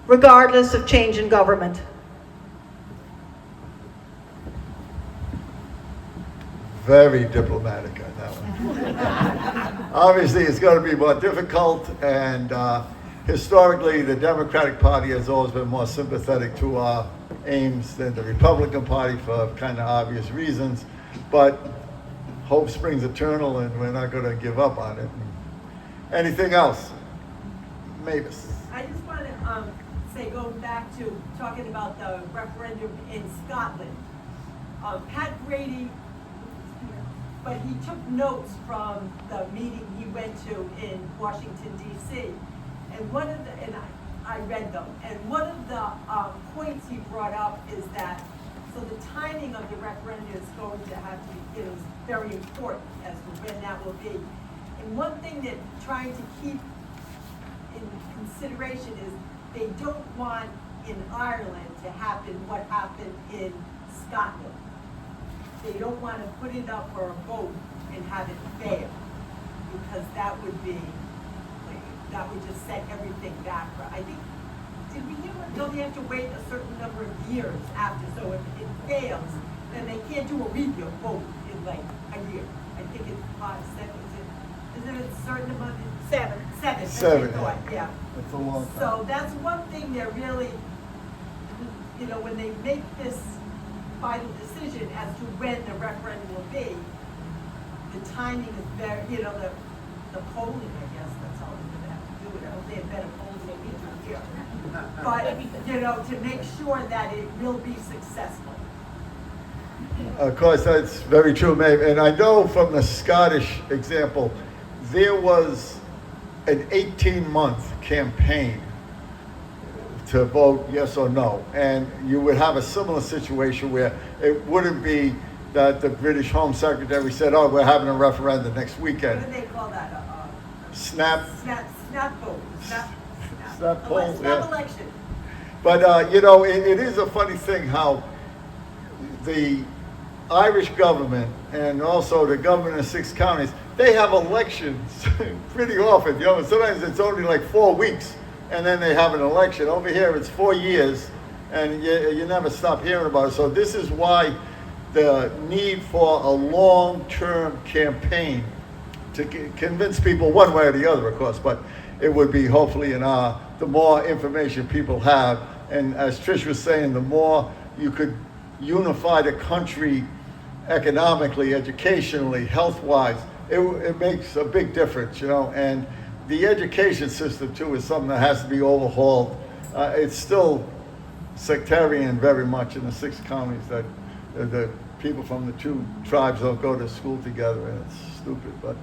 [SPEAKER 2] regardless of change in government.
[SPEAKER 1] Very diplomatic on that one. Obviously, it's going to be more difficult, and historically, the Democratic Party has always been more sympathetic to our aims than the Republican Party for kind of obvious reasons. But hope springs eternal, and we're not going to give up on it. Anything else? Mavis.
[SPEAKER 7] I just want to say, going back to talking about the referendum in Scotland. Pat Grady, but he took notes from the meeting he went to in Washington, D.C. And one of the, and I read them, and one of the points he brought up is that, so the timing of the referendum is going to have to be, is very important as to when that will be. And one thing that trying to keep in consideration is they don't want in Ireland to happen what happened in Scotland. They don't want to put it up for a vote and have it fail, because that would be, that would just set everything back. I think, did we hear, don't they have to wait a certain number of years after, so if it fails, then they can't do a repeal vote in like a year. I think it's 5, 7, is it a certain amount? 7. 7.
[SPEAKER 1] Seven,
[SPEAKER 7] Thought, yeah.
[SPEAKER 1] It's a long time.
[SPEAKER 7] So that's one thing they're really, you know, when they make this final decision as to when the referendum will be, the timing is very, you know, the polling, I guess, that's all they're gonna have to do it. I hope they have better polling than we do here. But, you know, to make sure that it will be successful.
[SPEAKER 1] Of course, that's very true, Maeve. And I know from the Scottish example, there was an 18-month campaign to vote yes or no. And you would have a similar situation where it wouldn't be that the British Home Secretary said, oh, we're having a referendum next
[SPEAKER 7] What
[SPEAKER 1] weekend.
[SPEAKER 7] do they call that?
[SPEAKER 1] Snap
[SPEAKER 7] Vote.
[SPEAKER 1] Snap poll,
[SPEAKER 7] Snap
[SPEAKER 1] yeah.
[SPEAKER 7] election.
[SPEAKER 1] But, you know, it is a funny thing how the Irish government and also the government of 6 counties, they have elections pretty often. You know, sometimes it's only like 4 weeks and then they have an election. Over here, it's 4 years and you never stop hearing about it. So this is why the need for a long-term campaign to convince people one way or the other, of course, but it would be hopefully the more information people have, and as Trish was saying, the more you could unify the country economically, educationally, health-wise, it makes a big difference, you know, and the education system too is something that has to be overhauled. It's still sectarian very much in the 6 counties that the people from the 2 tribes don't go to school together, and it's stupid, but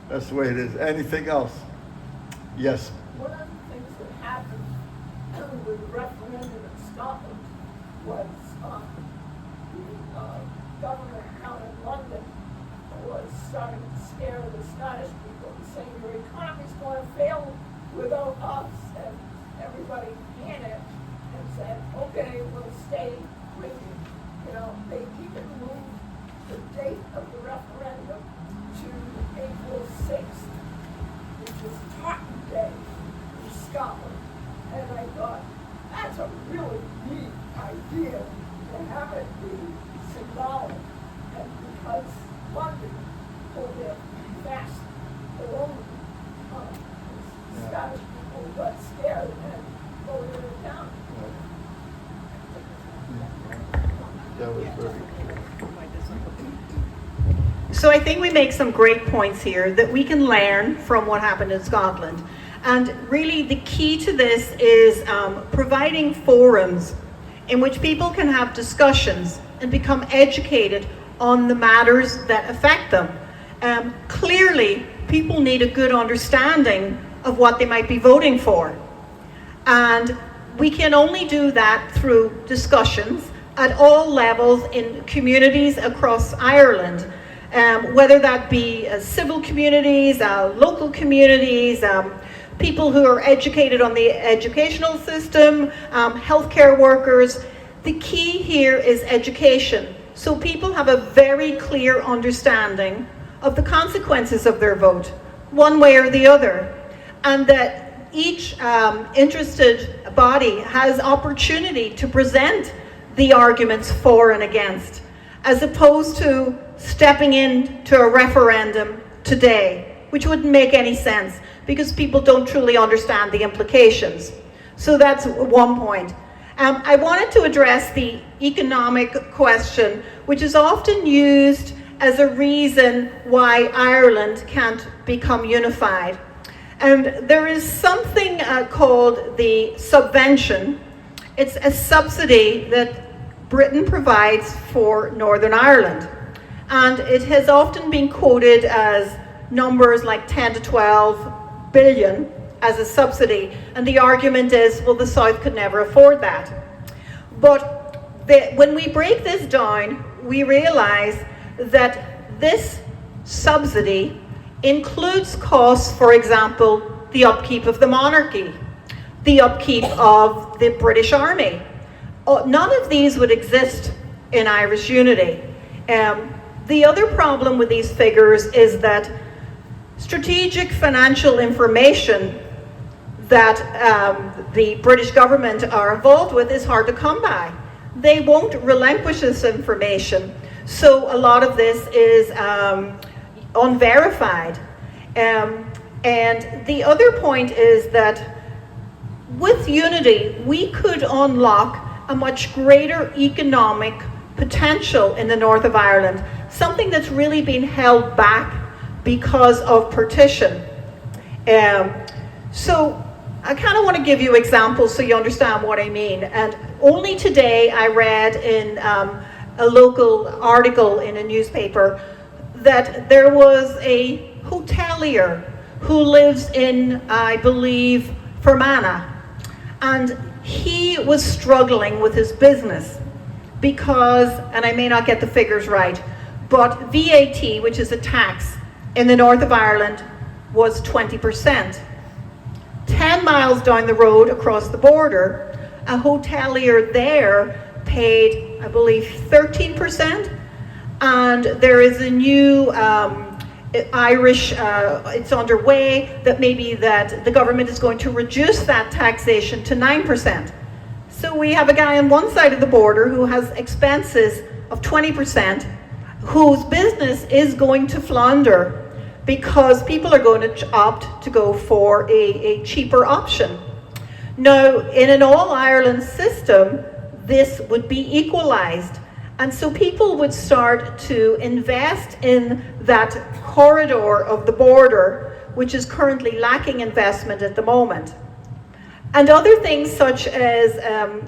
[SPEAKER 1] that's the way it is. Anything else? Yes.
[SPEAKER 8] One of the things that happened with the referendum in Scotland was the government down in London was starting to scare the Scottish people and saying your economy's going to fail without us, and everybody panicked and said, okay, we'll stay with you. You know, they even moved the date of the referendum to April 6th, which was Tartan Day in Scotland. And I thought, that's a really neat idea to have it be symbolic. And because London pulled their fast, their own Scottish people got scared and voted it down.
[SPEAKER 1] That was very
[SPEAKER 2] So I think we make some great points here that we can learn from what happened in Scotland. And really the key to this is providing forums in which people can have discussions and become educated on the matters that affect them. Clearly, people need a good understanding of what they might be voting for. And we can only do that through discussions at all levels in communities across Ireland. Whether that be civil communities, local communities, people who are educated on the educational system, healthcare workers. The key here is education, so people have a very clear understanding of the consequences of their vote, one way or the other, and that each interested body has opportunity to present the arguments for and against, as opposed to stepping into a referendum today, which wouldn't make any sense because people don't truly understand the implications. So that's one point. I wanted to address the economic question, which is often used as a reason why Ireland can't become unified. And there is something called the subvention. It's a subsidy that Britain provides for Northern Ireland. And it has often been quoted as numbers like 10 to 12 billion as a subsidy. And the argument is, well, the South could never afford that. But when we break this down, we realize that this subsidy includes costs, for example, the upkeep of the monarchy, the upkeep of the British Army. None of these would exist in Irish unity. The other problem with these figures is that strategic financial information that the British government are involved with is hard to come by. They won't relinquish this information, so a lot of this is unverified. And the other point is that with unity, we could unlock a much greater economic potential in the north of Ireland, something that's really been held back because of partition. So I kind of want to give you examples so you understand what I mean. And only today I read in a local article in a newspaper that there was a hotelier who lives in, I believe, Fermanagh. And he was struggling with his business because, and I may not get the figures right, but VAT, which is a tax in the north of Ireland, was 20%. 10 miles down the road across the border, a hotelier there paid, I believe, 13%. And there is a new Irish, it's underway that maybe that the government is going to reduce that taxation to 9%. So we have a guy on one side of the border who has expenses of 20%, whose business is going to flounder because people are going to opt to go for a cheaper option. Now, in an all-Ireland system, this would be equalized. And so people would start to invest in that corridor of the border, which is currently lacking investment at the moment. And other things such as,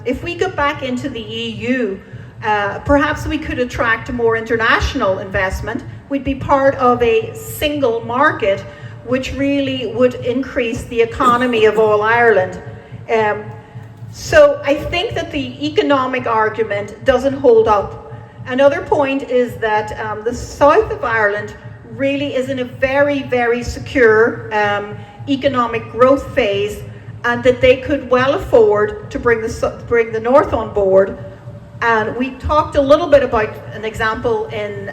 [SPEAKER 2] if we go back into the EU, perhaps we could attract more international investment. We'd be part of a single market, which really would increase the economy of all Ireland. So I think that the economic argument doesn't hold up. Another point is that the south of Ireland really is in a very, very secure economic growth phase, and that they could well afford to bring the north on board. And we talked a little bit about an example in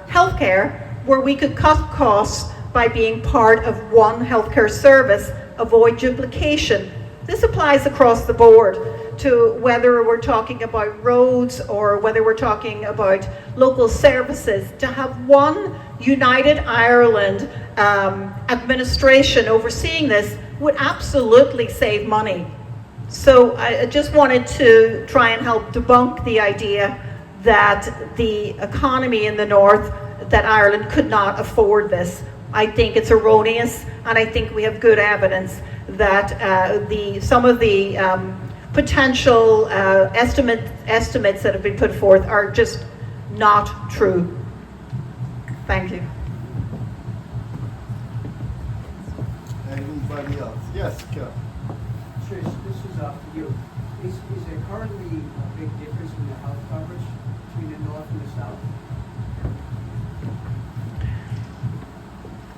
[SPEAKER 2] healthcare, where we could cut costs by being part of one healthcare service, avoid duplication. This applies across the board to whether we're talking about roads or whether we're talking about local services. To have one united Ireland administration overseeing this would absolutely save money. So I just wanted to try and help debunk the idea that the economy in the north, that Ireland could not afford this. I think it's erroneous, and I think we have good evidence that some of the potential estimates that have been put forth are just not true. Thank you.
[SPEAKER 1] Anybody else? Yes, Kel.
[SPEAKER 9] Trish, this is for you. Is there currently a big difference in the health coverage between the north and the south?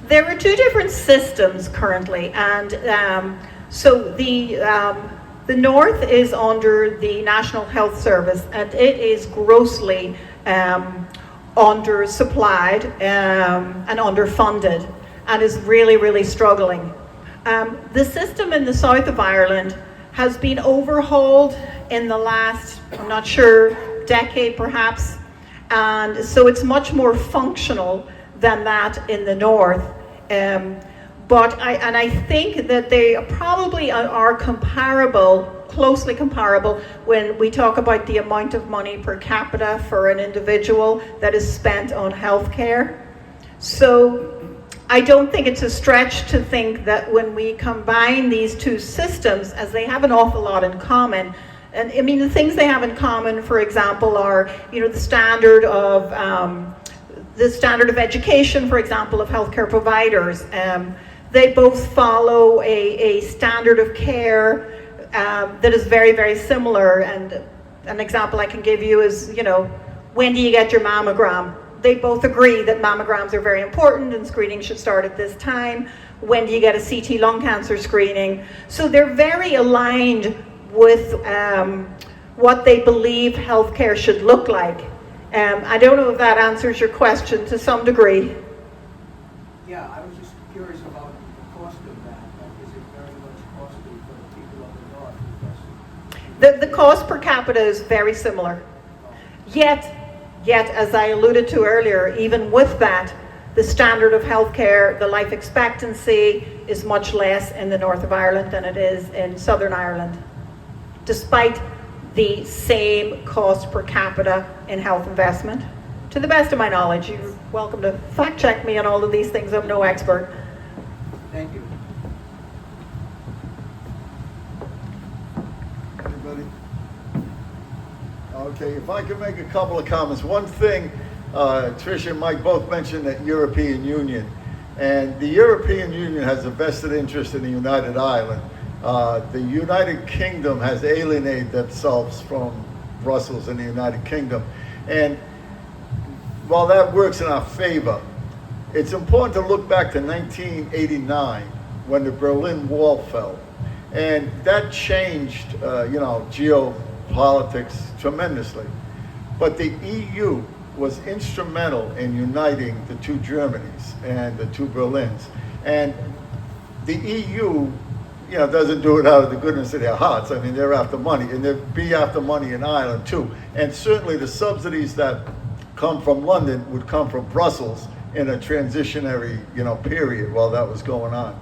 [SPEAKER 2] There are two different systems currently, and so the north is under the National Health Service, and it is grossly undersupplied and underfunded, and is really, really struggling. The system in the south of Ireland has been overhauled in the last, I'm not sure, decade perhaps, and so it's much more functional than that in the north. But I think that they probably are comparable, closely comparable, when we talk about the amount of money per capita for an individual that is spent on healthcare. So I don't think it's a stretch to think that when we combine these two systems, as they have an awful lot in common, and I mean the things they have in common, for example, are the standard of education, for example, of healthcare providers. They both follow a standard of care that is very, very similar. And an example I can give you is, when do you get your mammogram? They both agree that mammograms are very important and screening should start at this time. When do you get a CT lung cancer screening? So they're very aligned with what they believe healthcare should look like. I don't know if that answers your question to some degree.
[SPEAKER 9] Yeah, I was just curious about the cost of that. Is it very much costly for the people of the north?
[SPEAKER 2] The cost per capita is very similar. Yet, as I alluded to earlier, even with that, the standard of healthcare, the life expectancy is much less in the north of Ireland than it is in Southern Ireland, despite the same cost per capita in health investment. To the best of my knowledge, you're welcome to fact check me on all of these things. I'm no expert.
[SPEAKER 9] Thank you.
[SPEAKER 1] Anybody? Okay, if I could make a couple of comments. One thing, Tricia and Mike both mentioned that European Union. And the European Union has a vested interest in the United Island. The United Kingdom has alienated themselves from Brussels and the United Kingdom. And while that works in our favor, it's important to look back to 1989 when the Berlin Wall fell. And that changed, geopolitics tremendously. But the EU was instrumental in uniting the two Germanys and the two Berlins. And the EU, doesn't do it out of the goodness of their hearts. I mean, they're after money, and they'll be after money in Ireland too. And certainly the subsidies that come from London would come from Brussels in a transitionary, period while that was going on.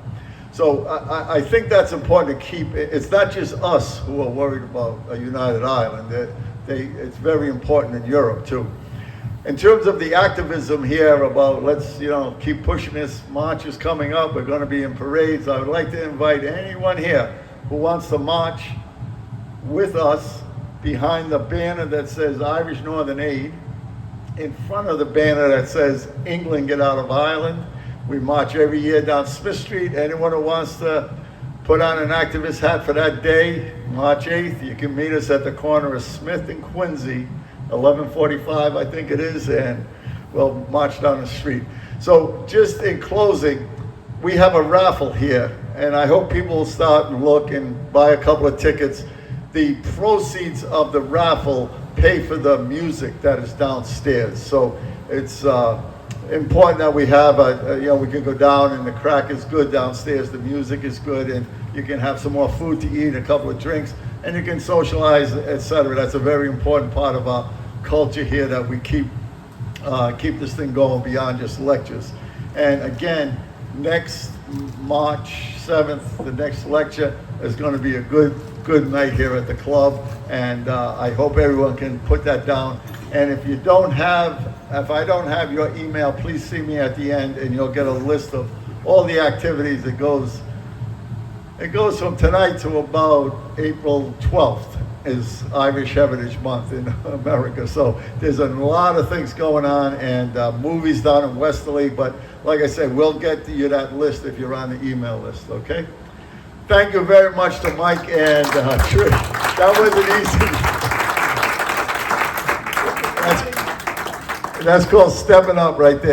[SPEAKER 1] So I think that's important to keep. It's not just us who are worried about a united Ireland. It's very important in Europe too. In terms of the activism here about let's keep pushing this, march is coming up, we're going to be in parades. I would like to invite anyone here who wants to march with us behind the banner that says Irish Northern Aid, in front of the banner that says England get out of Ireland. We march every year down Smith Street. Anyone who wants to put on an activist hat for that day, March 8th, you can meet us at the corner of Smith and Quincy, 11:45 I think it is, and we'll march down the street. So just in closing, we have a raffle here, and I hope people will start and look and buy a couple of tickets. The proceeds of the raffle pay for the music that is downstairs. So it's important that we have we can go down and the crack is good downstairs, the music is good, and you can have some more food to eat, a couple of drinks, and you can socialize, etc. That's a very important part of our culture here, that we keep this thing going beyond just lectures. And again, next March 7th, the next lecture is going to be a good night here at the club, and I hope everyone can put that down. And if I don't have your email, please see me at the end, and you'll get a list of all the activities. It goes from tonight to about April 12th is Irish Heritage Month in America. So there's a lot of things going on, and movies down in Westerly. But like I said, we'll get you that list if you're on the email list, okay? Thank you very much to Mike and Trish. That wasn't easy. That's called stepping up right there.